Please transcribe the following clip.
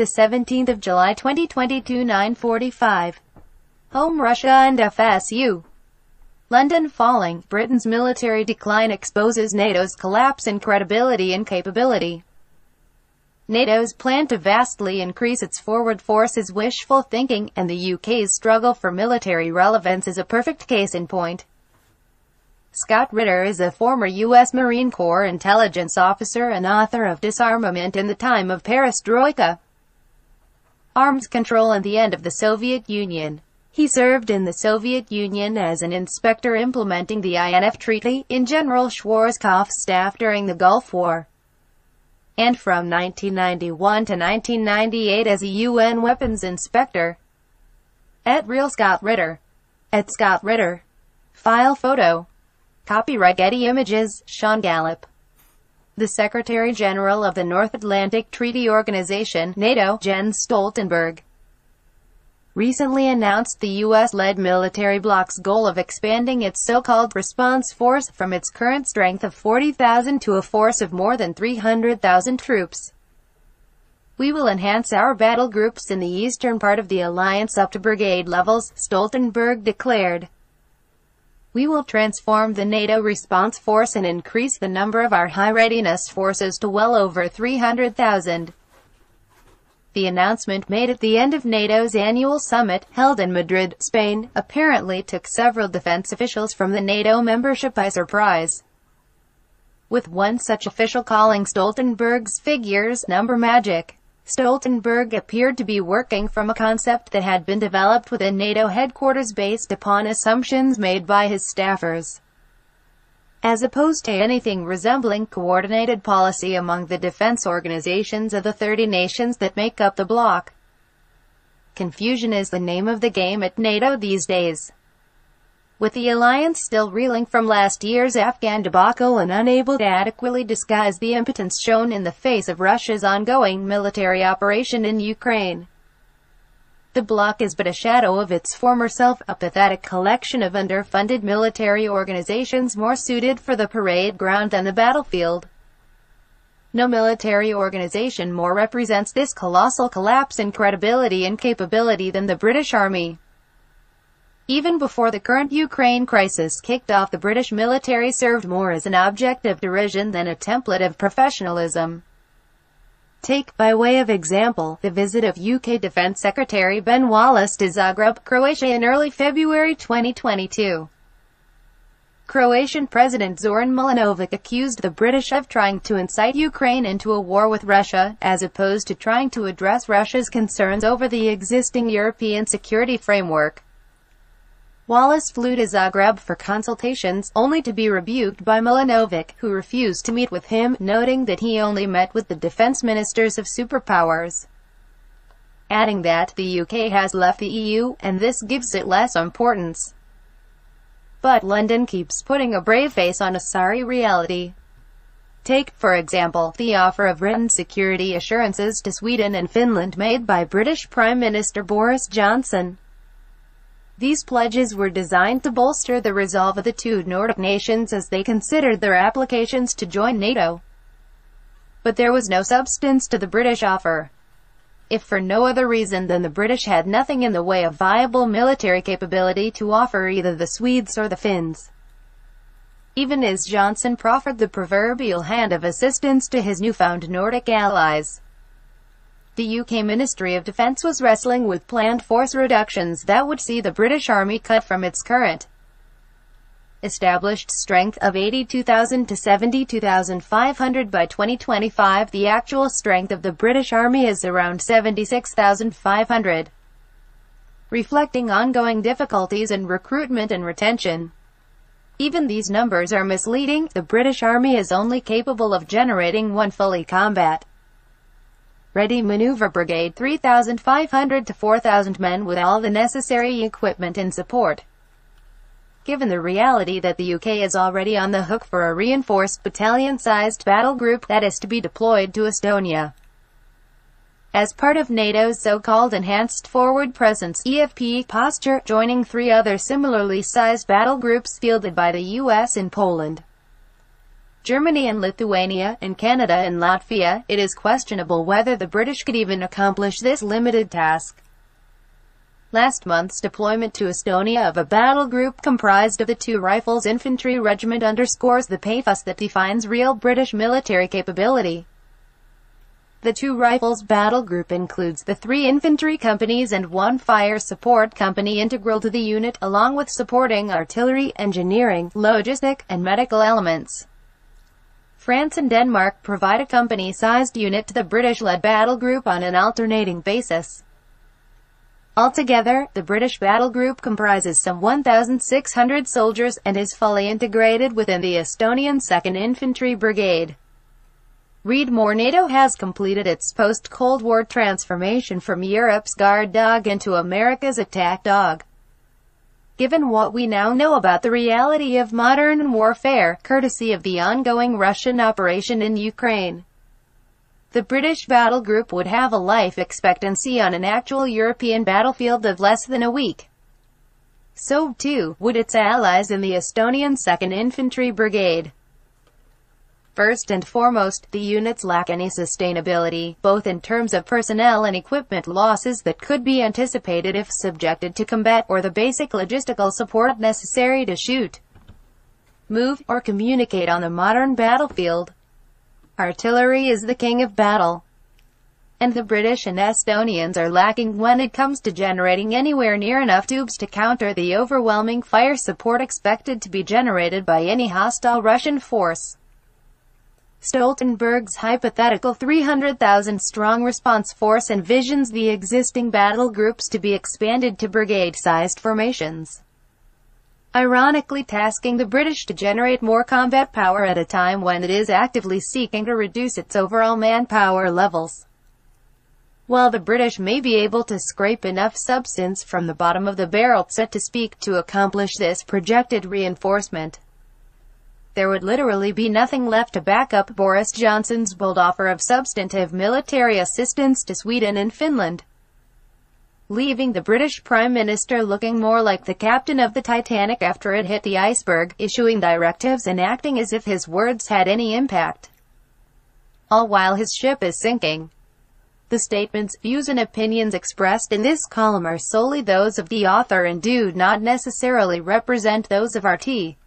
The 17th of July 2022, 9:45. Home Russia and FSU. London falling. Britain's military decline exposes NATO's collapse in credibility and capability. NATO's plan to vastly increase its forward force is wishful thinking, and the UK's struggle for military relevance is a perfect case in point. Scott Ritter is a former U.S. Marine Corps intelligence officer and author of Disarmament in the Time of Perestroika, Arms Control and the End of the Soviet Union. He served in the Soviet Union as an inspector implementing the INF Treaty in General Schwarzkopf's staff during the Gulf War, and from 1991 to 1998 as a UN weapons inspector. @Real Scott Ritter. @Scott Ritter. File photo. Copyright Getty Images, Sean Gallup. The Secretary-General of the North Atlantic Treaty Organization, NATO, Jens Stoltenberg, recently announced the U.S.-led military bloc's goal of expanding its so-called response force from its current strength of 40,000 to a force of more than 300,000 troops. "We will enhance our battle groups in the eastern part of the alliance up to brigade levels," Stoltenberg declared. "We will transform the NATO response force and increase the number of our high-readiness forces to well over 300,000. The announcement, made at the end of NATO's annual summit, held in Madrid, Spain, apparently took several defense officials from the NATO membership by surprise, with one such official calling Stoltenberg's figures "number magic." Stoltenberg appeared to be working from a concept that had been developed within NATO headquarters based upon assumptions made by his staffers, as opposed to anything resembling coordinated policy among the defense organizations of the 30 nations that make up the bloc. Confusion is the name of the game at NATO these days. With the alliance still reeling from last year's Afghan debacle and unable to adequately disguise the impotence shown in the face of Russia's ongoing military operation in Ukraine, the bloc is but a shadow of its former self, a pathetic collection of underfunded military organizations more suited for the parade ground than the battlefield. No military organization more represents this colossal collapse in credibility and capability than the British Army. Even before the current Ukraine crisis kicked off, the British military served more as an object of derision than a template of professionalism. Take, by way of example, the visit of UK Defence Secretary Ben Wallace to Zagreb, Croatia in early February 2022. Croatian President Zoran Milanovic accused the British of trying to incite Ukraine into a war with Russia, as opposed to trying to address Russia's concerns over the existing European security framework. Wallace flew to Zagreb for consultations, only to be rebuked by Milanovic, who refused to meet with him, noting that he only met with the defense ministers of superpowers, adding that the UK has left the EU, and this gives it less importance. But London keeps putting a brave face on a sorry reality. Take, for example, the offer of written security assurances to Sweden and Finland made by British Prime Minister Boris Johnson. These pledges were designed to bolster the resolve of the two Nordic nations as they considered their applications to join NATO. But there was no substance to the British offer, if for no other reason than the British had nothing in the way of viable military capability to offer either the Swedes or the Finns, even as Johnson proffered the proverbial hand of assistance to his newfound Nordic allies. The UK Ministry of Defence was wrestling with planned force reductions that would see the British Army cut from its current established strength of 82,000 to 72,500 by 2025. The actual strength of the British Army is around 76,500, reflecting ongoing difficulties in recruitment and retention. Even these numbers are misleading. The British Army is only capable of generating one fully combat ready maneuver brigade, 3,500 to 4,000 men with all the necessary equipment and support. Given the reality that the UK is already on the hook for a reinforced battalion-sized battle group that is to be deployed to Estonia as part of NATO's so-called Enhanced Forward Presence (EFP) posture, joining 3 other similarly sized battle groups fielded by the US in Poland, Germany and Lithuania, and Canada and Latvia, it is questionable whether the British could even accomplish this limited task. Last month's deployment to Estonia of a battle group comprised of the 2 Rifles Infantry Regiment underscores the pathos that defines real British military capability. The 2 Rifles battle group includes the 3 infantry companies and 1 fire support company integral to the unit, along with supporting artillery, engineering, logistic, and medical elements. France and Denmark provide a company-sized unit to the British-led battle group on an alternating basis. Altogether, the British battle group comprises some 1,600 soldiers, and is fully integrated within the Estonian 2nd Infantry Brigade. Read more. NATO has completed its post-Cold War transformation from Europe's guard dog into America's attack dog. Given what we now know about the reality of modern warfare, courtesy of the ongoing Russian operation in Ukraine, the British battle group would have a life expectancy on an actual European battlefield of less than a week. So, too, would its allies in the Estonian 2nd Infantry Brigade. First and foremost, the units lack any sustainability, both in terms of personnel and equipment losses that could be anticipated if subjected to combat, or the basic logistical support necessary to shoot, move, or communicate on the modern battlefield. Artillery is the king of battle, and the British and Estonians are lacking when it comes to generating anywhere near enough tubes to counter the overwhelming fire support expected to be generated by any hostile Russian force. Stoltenberg's hypothetical 300,000-strong response force envisions the existing battle groups to be expanded to brigade-sized formations, ironically tasking the British to generate more combat power at a time when it is actively seeking to reduce its overall manpower levels. While the British may be able to scrape enough substance from the bottom of the barrel, so to speak, to accomplish this projected reinforcement, there would literally be nothing left to back up Boris Johnson's bold offer of substantive military assistance to Sweden and Finland, leaving the British Prime Minister looking more like the captain of the Titanic after it hit the iceberg, issuing directives and acting as if his words had any impact, all while his ship is sinking. The statements, views and opinions expressed in this column are solely those of the author and do not necessarily represent those of RT.